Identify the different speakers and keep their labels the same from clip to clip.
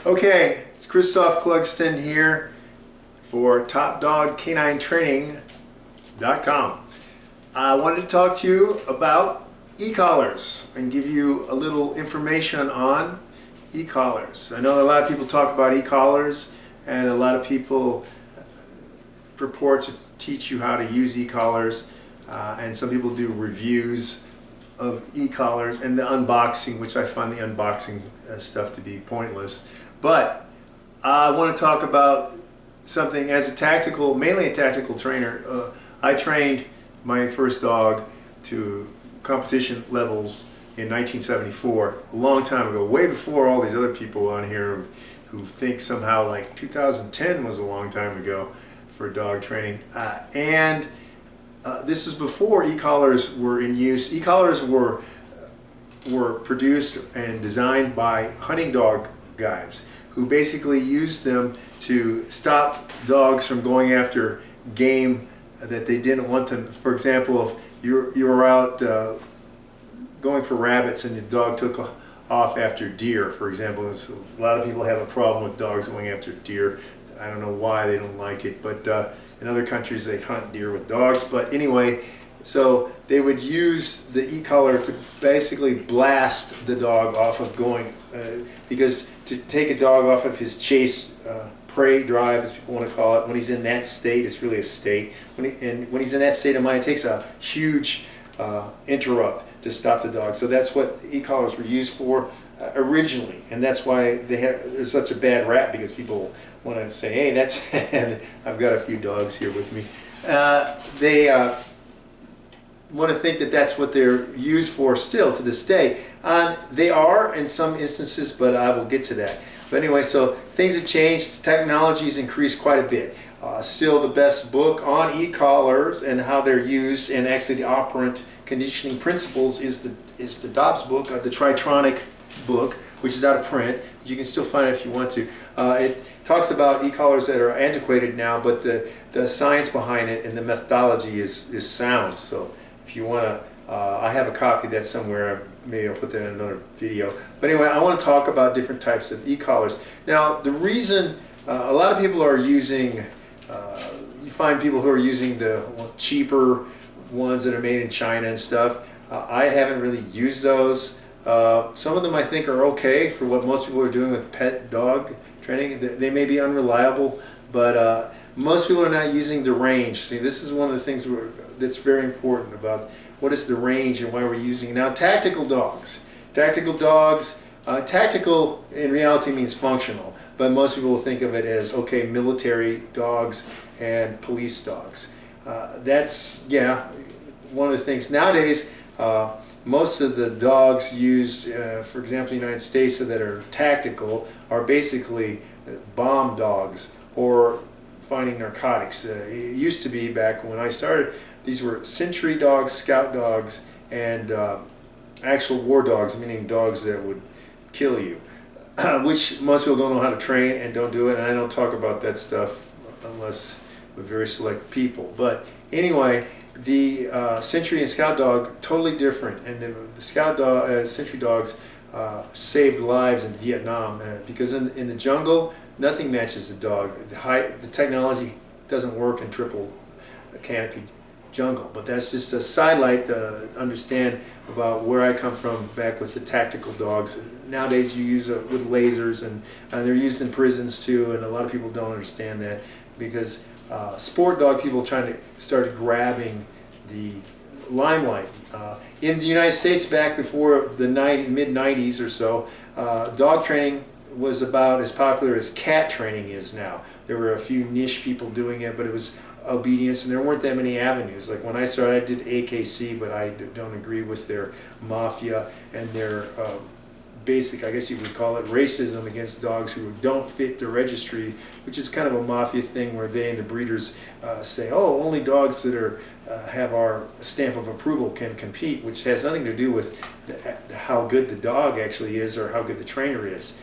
Speaker 1: Okay, it's Christophe Clugston here for TopDogCanineTraining.com. I wanted to talk to you about e-collars and give you a little information on e-collars. I know a lot of people talk about e-collars, and a lot of people purport to teach you how to use e-collars, and some people do reviews of e-collars and the unboxing, which I find the unboxing stuff to be pointless. But I want to talk about something as a tactical, mainly a tactical trainer. I trained my first dog to competition levels in 1974, a long time ago, way before all these other people on here who think somehow like 2010 was a long time ago for dog training. This is before e-collars were in use. E-collars were produced and designed by hunting dog guys who basically used them to stop dogs from going after game that they didn't want to. For example, if you were out going for rabbits and the dog took off after deer, for example. A lot of people have a problem with dogs going after deer. I don't know why they don't like it, but in other countries they hunt deer with dogs. But anyway, so they would use the e-collar to basically blast the dog off of going, because to take a dog off of his chase prey drive, as people want to call it, when he's in that state, it's really a state, when he's in that state of mind, it takes a huge interrupt to stop the dog. So that's what e-collars were used for originally, and that's why there's such a bad rap, because people want to say, hey, that's I've got a few dogs here with me. They want to think that that's what they're used for still to this day. They are in some instances, but I will get to that. But anyway, so things have changed. Technology's increased quite a bit. Still, the best book on e-collars and how they're used, and actually the operant conditioning principles, is the Dobbs book, the Tritronic book, which is out of print. But you can still find it if you want to. It talks about e-collars that are antiquated now, but the science behind it and the methodology is sound. So if you want to, I have a copy of that somewhere. Maybe I'll put that in another video. But anyway, I want to talk about different types of e-collars. Now, the reason a lot of people are using, you find people who are using the cheaper ones that are made in China and stuff. I haven't really used those. Some of them I think are okay for what most people are doing with pet dog training. They may be unreliable, but most people are not using the range. See, this is one of the things that's very important about what is the range and why we're using it. Now, tactical dogs. Tactical in reality means functional, but most people will think of it as, okay, military dogs and police dogs. That's, yeah, one of the things. Nowadays, most of the dogs used, for example, in the United States that are tactical are basically bomb dogs or finding narcotics. It used to be, back when I started, these were sentry dogs, scout dogs, and actual war dogs, meaning dogs that would kill you. which most people don't know how to train and don't do it, and I don't talk about that stuff unless with very select people. But anyway, the Sentry and Scout Dog, totally different, and the Scout Dog, Sentry Dogs saved lives in Vietnam because in the jungle, nothing matches the dog. The technology doesn't work in triple canopy jungle, but that's just a sidelight to understand about where I come from back with the tactical dogs. Nowadays you use it with lasers, and they're used in prisons too, and a lot of people don't understand that because sport dog people started grabbing the limelight. In the United States back before the mid-90s or so, dog training was about as popular as cat training is now. There were a few niche people doing it, but it was obedience, and there weren't that many avenues. Like when I started, I did AKC, but I don't agree with their mafia and their basic, I guess you would call it, racism against dogs who don't fit the registry, which is kind of a mafia thing where they and the breeders say, oh, only dogs that are have our stamp of approval can compete, which has nothing to do with how good the dog actually is or how good the trainer is.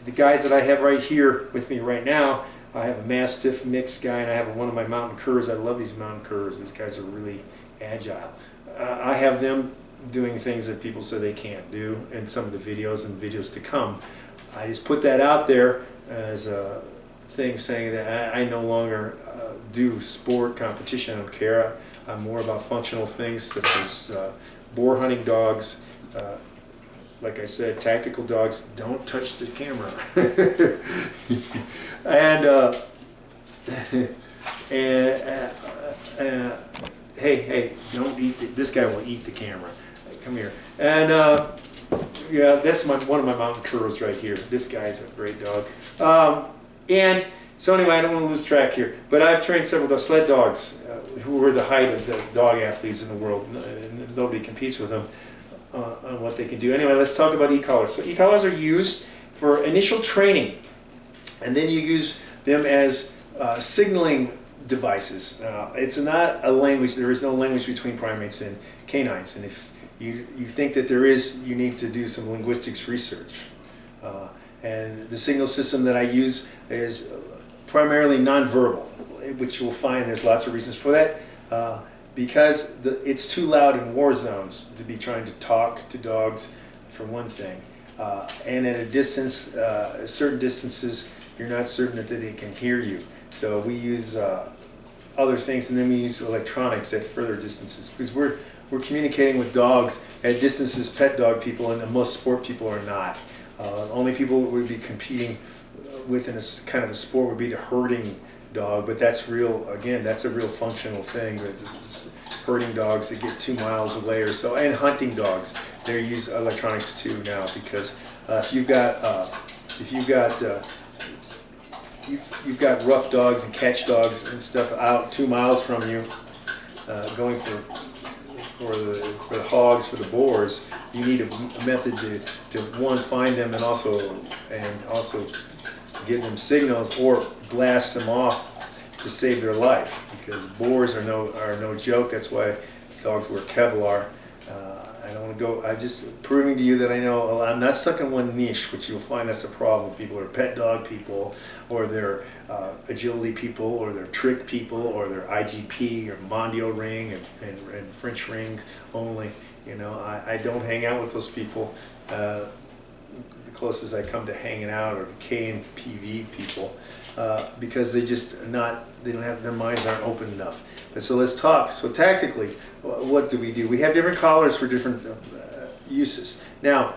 Speaker 1: The guys that I have right here with me right now, I have a Mastiff mixed guy, and I have one of my mountain curs. I love these mountain curs. These guys are really agile. I have them doing things that people say they can't do in some of the videos and videos to come. I just put that out there as a thing saying that I no longer do sport competition. I don't care. I'm more about functional things such as boar hunting dogs. Like I said, tactical dogs don't touch the camera. Hey, don't eat this guy will eat the camera. Come here. And yeah, that's one of my mountain curs right here. This guy's a great dog. And so anyway, I don't want to lose track here, but I've trained several sled dogs who were the height of the dog athletes in the world. Nobody competes with them on what they can do. Anyway, let's talk about e-collars. So e-collars are used for initial training, and then you use them as signaling devices. It's not a language. There is no language between primates and canines, and if you think that there is, you need to do some linguistics research. And the signal system that I use is primarily nonverbal, which you'll find there's lots of reasons for that. Because it's too loud in war zones to be trying to talk to dogs, for one thing. And at a distance, certain distances, you're not certain that they can hear you. So we use other things, and then we use electronics at further distances, because we're communicating with dogs at distances pet dog people and most sport people are not. Only people would be competing within a kind of a sport would be the herding dog, but that's real. Again, that's a real functional thing. Herding dogs that get 2 miles away or so, and hunting dogs, they use electronics too now, because if you've got rough dogs and catch dogs and stuff out 2 miles from you, going for the hogs, for the boars, you need a method to one, find them, and also give them signals or blast them off to save their life, because boars are no joke. That's why dogs wear Kevlar. I don't want to go. I'm just proving to you that I know. I'm not stuck in one niche, which you'll find that's a problem. People are pet dog people, or they're agility people, or they're trick people, or they're IGP or Mondio ring and French rings only. You know, I don't hang out with those people. The closest I come to hanging out are the K and PV people, because they don't have, their minds aren't open enough. And so let's talk. So tactically, what do? We have different collars for different uses. Now,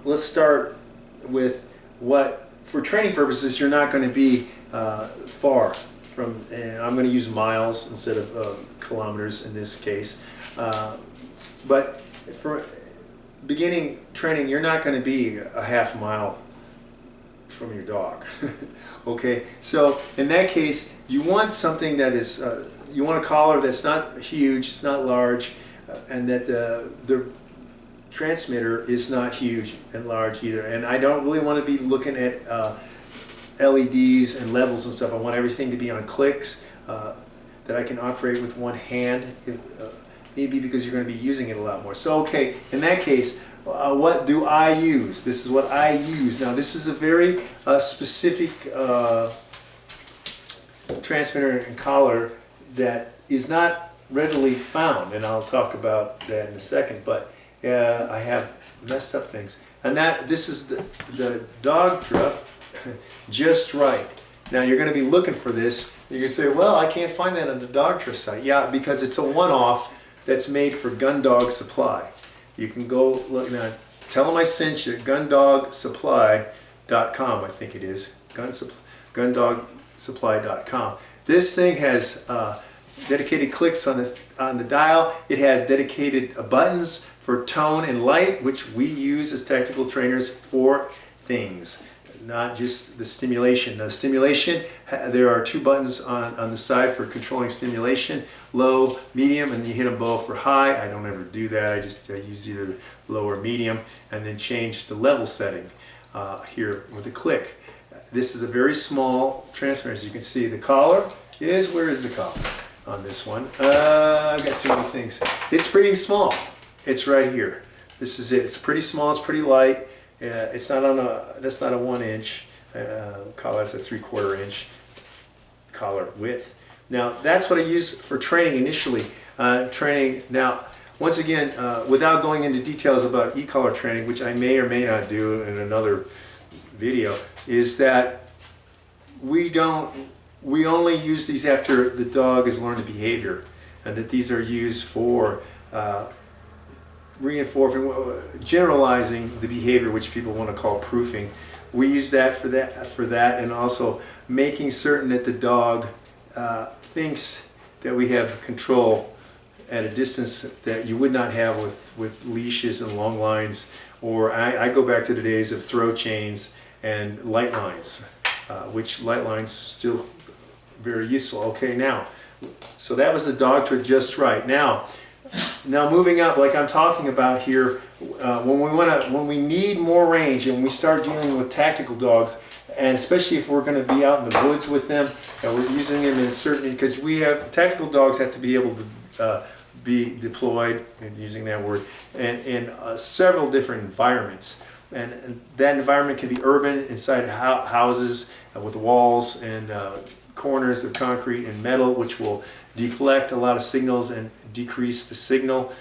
Speaker 1: let's start with what, for training purposes, you're not going to be far from, and I'm going to use miles instead of kilometers in this case. But for beginning training, you're not going to be a half mile from your dog. Okay, so in that case, you want something that is, you want a collar that's not huge, it's not large, and that the transmitter is not huge and large either. And I don't really want to be looking at LEDs and levels and stuff. I want everything to be on clicks that I can operate with one hand. Maybe because you're going to be using it a lot more. So okay, in that case, what do I use? This is what I use. Now this is a very specific transmitter and collar that is not readily found, and I'll talk about that in a second, but I have messed up things. And this is the Dogtra Just Right. Now you're going to be looking for this. You can say, well, I can't find that on the Dogtra site. Yeah, because it's a one-off that's made for Gun Dog Supply. You can go look now. Tell them I sent you. GundogSupply.com, I think it is. GundogSupply.com. This thing has dedicated clicks on the dial. It has dedicated buttons for tone and light, which we use as tactical trainers for things, not just the stimulation. The stimulation, there are 2 buttons on the side for controlling stimulation, low, medium, and you hit them both for high. I don't ever do that. I use either low or medium, and then change the level setting here with a click. This is a very small transmitter, as you can see. The collar is, where is the collar on this one? I've got too many things. It's pretty small. It's right here. This is it. It's pretty small. It's pretty light. It's not on that's not a 1-inch collar. It's a 3/4 inch collar width. Now that's what I use for training initially. Training now. Once again, without going into details about e-collar training, which I may or may not do in another video, is that we only use these after the dog has learned the behavior, and that these are used for reinforcing, generalizing the behavior, which people want to call proofing. We use that for that, and also making certain that the dog thinks that we have control at a distance that you would not have with leashes and long lines, or I go back to the days of throw chains and light lines, which light lines still very useful. Okay, now, so that was the Dogtra Just Right. Now moving up, like I'm talking about here, when we need more range and we start dealing with tactical dogs, and especially if we're going to be out in the woods with them, and we're using them in certain, because tactical dogs have to be able to be deployed, and using that word, and in several different environments. And that environment can be urban, inside houses with walls and corners of concrete and metal, which will deflect a lot of signals and decrease the signal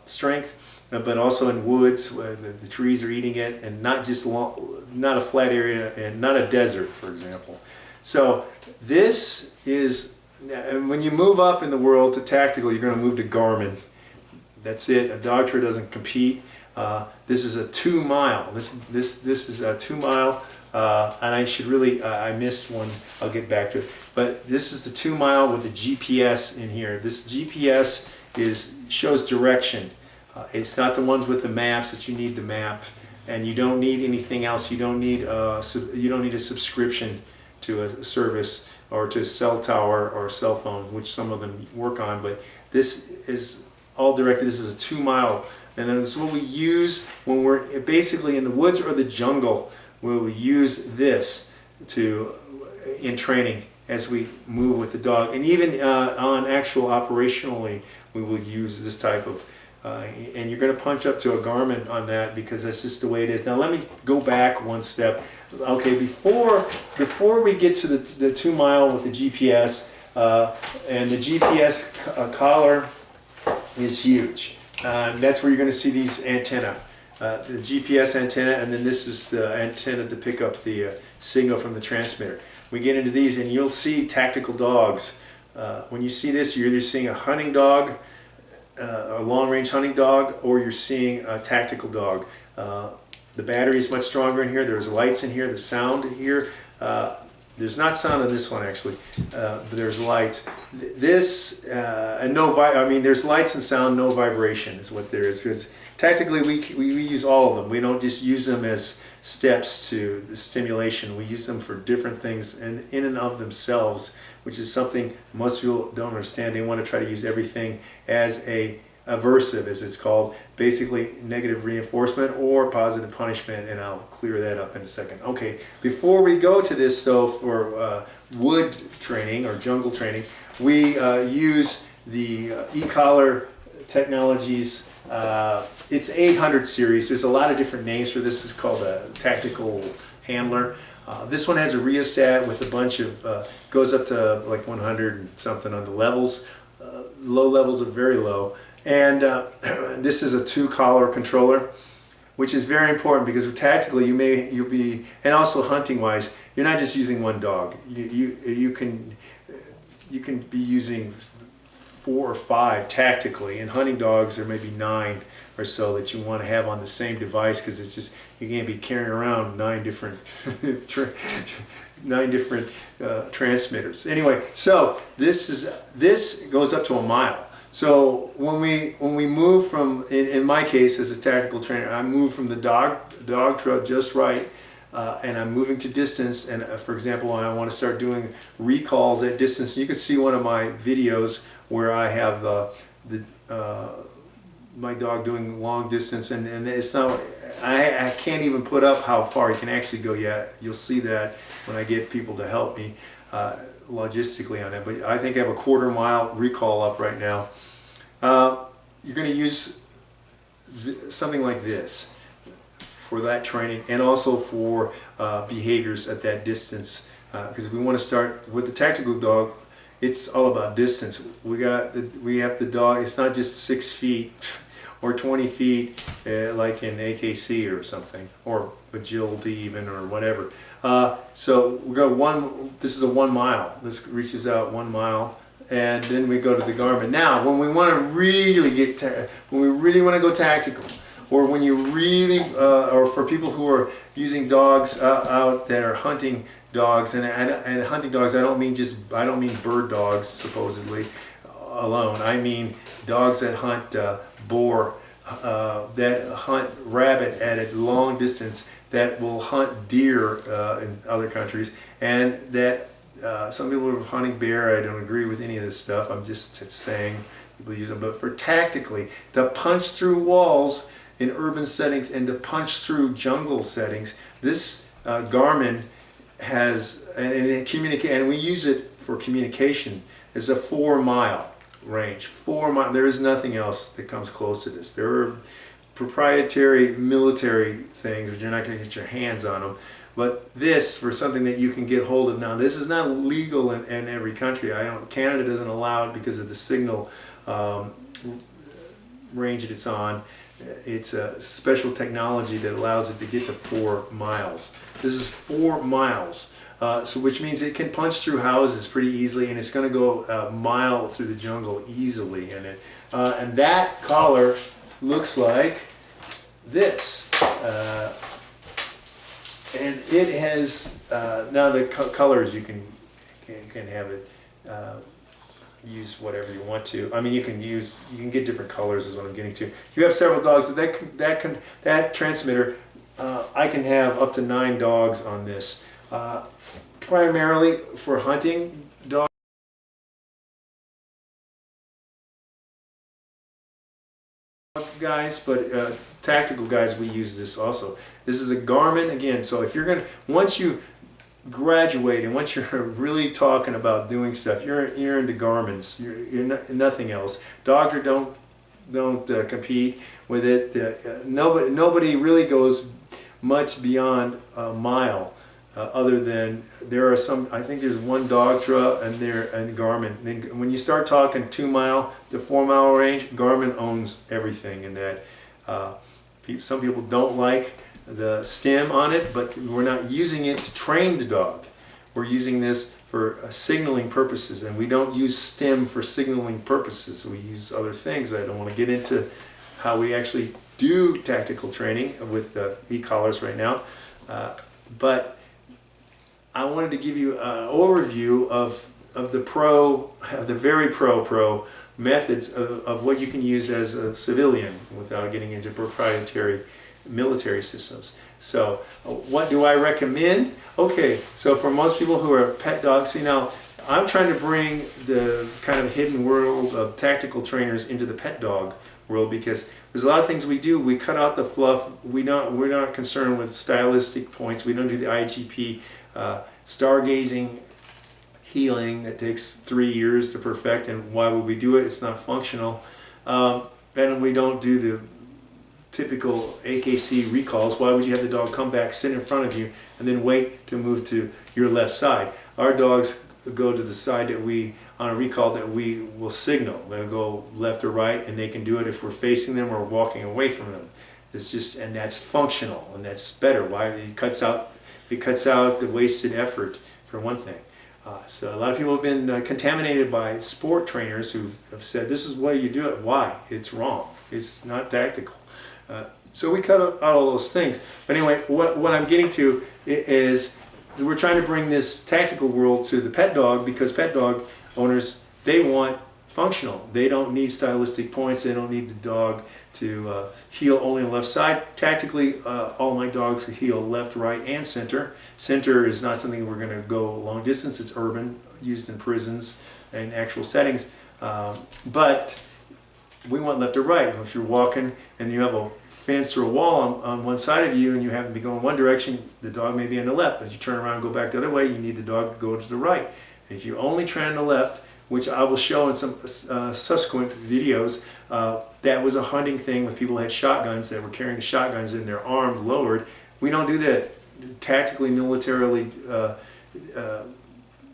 Speaker 1: strength, but also in woods where the trees are eating it, and not a flat area and not a desert, for example. So this is, and when you move up in the world to tactical, you're going to move to Garmin. That's it. A Dogtra doesn't compete. This is a 2-mile. This is a 2-mile, and I should really I missed one. I'll get back to it. But this is the 2-mile with the GPS in here. This GPS shows direction. It's not the ones with the maps that you need the map, and you don't need anything else. You don't need a subscription to a service or to a cell tower or a cell phone, which some of them work on. But this is all directed. This is a 2-mile. And this is what we use when we're basically in the woods or the jungle, where we use this in training as we move with the dog. And even on actual operationally, we will use this type of, and you're going to punch up to a Garmin on that, because that's just the way it is. Now let me go back one step. Okay, before we get to the 2-mile with the GPS, and the GPS collar is huge. That's where you're going to see these antenna, the GPS antenna, and then this is the antenna to pick up the signal from the transmitter. We get into these, and you'll see tactical dogs. When you see this, you're either seeing a hunting dog, a long-range hunting dog, or you're seeing a tactical dog. The battery is much stronger in here. There's lights in here. The sound here. There's not sound on this one actually, but there's lights. This and there's lights and sound, no vibration is what there is. Because tactically, we use all of them. We don't just use them as steps to the stimulation. We use them for different things and in and of themselves, which is something most people don't understand. They want to try to use everything as a aversive, as it's called, basically negative reinforcement or positive punishment, and I'll clear that up in a second. Okay, before we go to this though, for wood training or jungle training, we use the e-collar technologies It's 800 series. There's a lot of different names for this. It's called a tactical handler. This one has a rheostat with a bunch of, goes up to like 100 and something on the levels. Low levels are very low. And this is a 2-collar controller, which is very important because tactically you'll be, and also hunting wise, you're not just using one dog. You can be using 4 or 5 tactically, and hunting dogs there may be 9 or so that you want to have on the same device, because it's just, you can't be carrying around 9 different transmitters. Anyway, so this goes up to 1 mile. So when we move from, in my case as a tactical trainer, I move from the Dogtra just right, and I'm moving to distance. And for example, when I want to start doing recalls at distance, you can see one of my videos where I have my dog doing long distance, and it's not, I can't even put up how far he can actually go yet. You'll see that when I get people to help me logistically on it. But I think I have a 1/4 mile recall up right now. You're going to use something like this for that training, and also for behaviors at that distance, because we want to start with the tactical dog. It's all about distance. We have the dog. It's not just 6 feet or 20 feet like in AKC or something, or agility even, or whatever. So we go this is a 1 mile. This reaches out 1 mile, and then we go to the Garmin. Now, when we want to really when we really want to go tactical, or when you really, or for people who are using dogs out that are hunting dogs, and hunting dogs, I don't mean bird dogs supposedly alone. I mean dogs that hunt boar, that hunt rabbit at a long distance, that will hunt deer in other countries, and that some people are hunting bear. I don't agree with any of this stuff. I'm just saying people use them. But for tactically, to punch through walls in urban settings and to punch through jungle settings, this Garmin has, and we use it for communication. It's a 4 mile range. 4 mile. There is nothing else that comes close to this. There are proprietary military things, but you're not going to get your hands on them. But this, for something that you can get hold of now, this is not legal in every country. Canada doesn't allow it because of the signal range that it's on. It's a special technology that allows it to get to 4 miles. This is 4 miles, so which means it can punch through houses pretty easily, and it's going to go a mile through the jungle easily in it. And that collar looks like this. And it has, now the colors, you can have it use whatever you want to. I mean, you can get different colors is what I'm getting to. If you have several dogs, that transmitter, I can have up to 9 dogs on this. Primarily for hunting dogs. Guys, but tactical guys, we use this also. This is a Garmin again. So if you're gonna, once you graduate and once you're really talking about doing stuff, you're into Garmins. You're nothing else. Dogtra don't compete with it. Nobody really goes much beyond a mile. Other than there are some, I think there's one Dogtra and Garmin. Then when you start talking 2 mile to 4 mile range, Garmin owns everything in that. Some people don't like the stem on it, but we're not using it to train the dog. We're using this for signaling purposes, and we don't use stem for signaling purposes. We use other things. I don't want to get into how we actually do tactical training with the e-collars right now, but I wanted to give you an overview of the very pro methods of what you can use as a civilian without getting into proprietary military systems. So what do I recommend? Okay, so for most people who are pet dogs, see, now I'm trying to bring the kind of hidden world of tactical trainers into the pet dog world, because there's a lot of things we do. We cut out the fluff. We're not concerned with stylistic points. We don't do the IGP stargazing healing that takes 3 years to perfect, and why would we do it? It's not functional. and we don't do the typical AKC recalls. Why would you have the dog come back, sit in front of you, and then wait to move to your left side? Our dogs go to the side that we, on a recall, that we will signal. They'll go left or right, and they can do it if we're facing them or walking away from them. It's just, and that's functional, and that's better. Why? It cuts out the wasted effort, for one thing. So a lot of people have been contaminated by sport trainers who have said, this is the way you do it. Why? It's wrong. It's not tactical. So we cut out all those things. But anyway, what I'm getting to is we're trying to bring this tactical world to the pet dog, because pet dog owners, they want functional. They don't need stylistic points. They don't need the dog to heel only on the left side. Tactically, all my dogs heel left, right, and center. Center is not something we're going to go long distance. It's urban, used in prisons and actual settings. But we want left or right. If you're walking and you have a fence or a wall on one side of you and you happen to be going one direction, the dog may be on the left. But if you turn around and go back the other way, you need the dog to go to the right. If you only train on the left, which I will show in some subsequent videos, that was a hunting thing with people who had shotguns that were carrying the shotguns in their arm lowered. We don't do that tactically, militarily,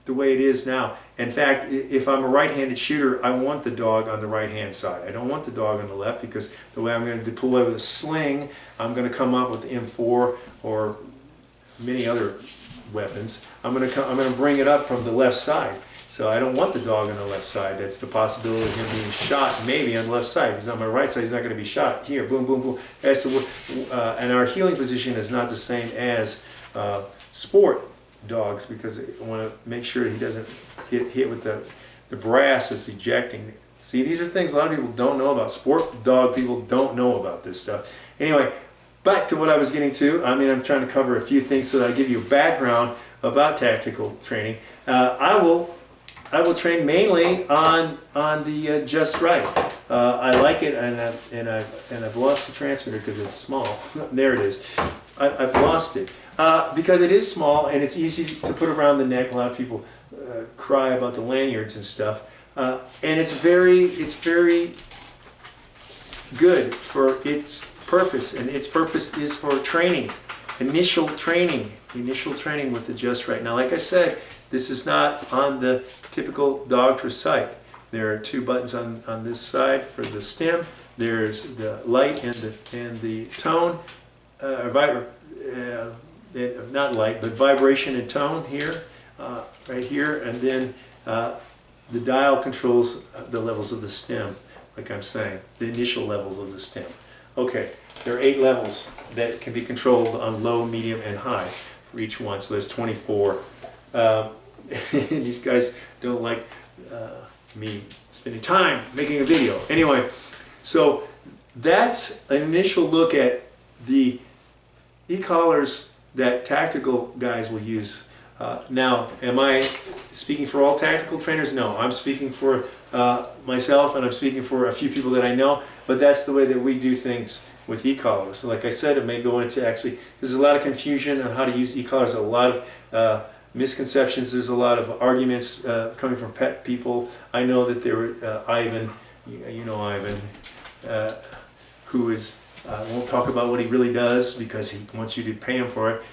Speaker 1: the way it is now. In fact, if I'm a right-handed shooter, I want the dog on the right-hand side. I don't want the dog on the left, because the way I'm going to deploy with a sling, I'm going to come up with the M4 or many other weapons. I'm going to bring it up from the left side. So I don't want the dog on the left side. That's the possibility of him being shot maybe on the left side. If he's on my right side, he's not going to be shot. Here, boom, boom, boom. And our healing position is not the same as sport dogs, because I want to make sure he doesn't get hit with the brass that's ejecting. See, these are things a lot of people don't know about. Sport dog people don't know about this stuff. Anyway, back to what I was getting to. I mean, I'm trying to cover a few things so that I give you a background about tactical training. I will train mainly on the just right. I like it, and I've lost the transmitter because it's small. There it is. I've lost it because it is small and it's easy to put around the neck. A lot of people cry about the lanyards and stuff, and it's very good for its purpose, and its purpose is for training, initial training with the just right. Now, like I said, this is not on the typical Dogtra site. There are two buttons on this side for the stem. There's the light and the tone, not light, but vibration and tone here, right here, and then the dial controls the levels of the stem, like I'm saying, the initial levels of the stem. Okay, there are 8 levels that can be controlled on low, medium, and high for each one, so there's 24. These guys don't like me spending time making a video. Anyway, so that's an initial look at the e-collars that tactical guys will use. Now, am I speaking for all tactical trainers? No, I'm speaking for myself, and I'm speaking for a few people that I know, but that's the way that we do things with e-collars. So like I said, it may go into, actually, there's a lot of confusion on how to use e-collars, a lot of misconceptions. There's a lot of arguments coming from pet people. I know that there were Ivan, you know Ivan, who is won't talk about what he really does because he wants you to pay him for it.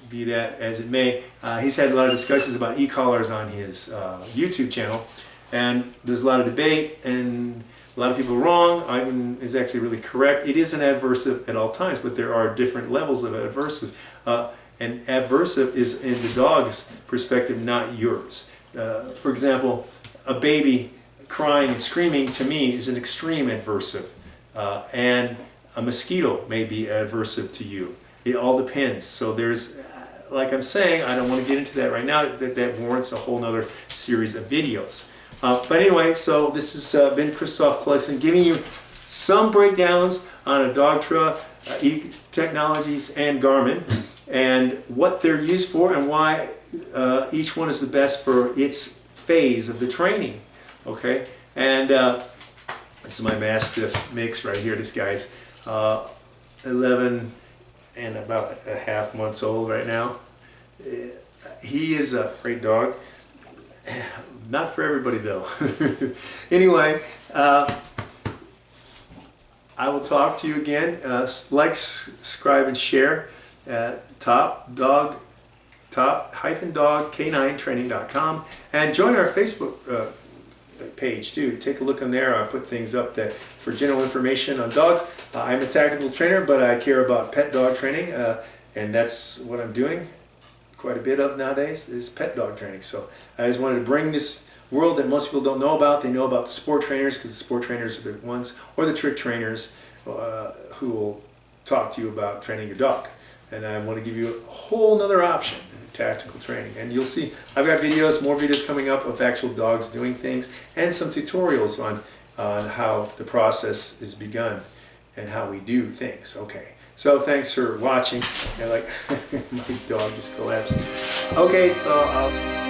Speaker 1: Be that as it may, he's had a lot of discussions about e-collars on his YouTube channel, and there's a lot of debate and a lot of people are wrong. Ivan is actually really correct. It is an adversive at all times, but there are different levels of adversive. And adversive is in the dog's perspective, not yours. For example, a baby crying and screaming to me is an extreme adversive. And a mosquito may be adversive to you. It all depends. So there's, like I'm saying, I don't want to get into that right now. That warrants a whole nother series of videos. But anyway, so this has been Christophe Clugston giving you some breakdowns on a Dogtra, technologies, and Garmin, and what they're used for and why each one is the best for its phase of the training. Okay, and this is my Mastiff mix right here. This guy's 11 and about a half months old right now. He is a great dog. Not for everybody though. Anyway, I will talk to you again. Like, subscribe, and share at top-dog-canine-training.com, and join our Facebook page too. Take a look on there. I put things up that for general information on dogs. I'm a tactical trainer, but I care about pet dog training, and that's what I'm doing quite a bit of nowadays is pet dog training. So I just wanted to bring this world that most people don't know about. They know about the sport trainers because the sport trainers are the ones, or the trick trainers who will talk to you about training your dog. And I want to give you a whole nother option, tactical training. And you'll see I've got videos, more videos coming up of actual dogs doing things, and some tutorials on how the process is begun and how we do things. Okay, so thanks for watching. And like my dog just collapsed. Okay, so I'll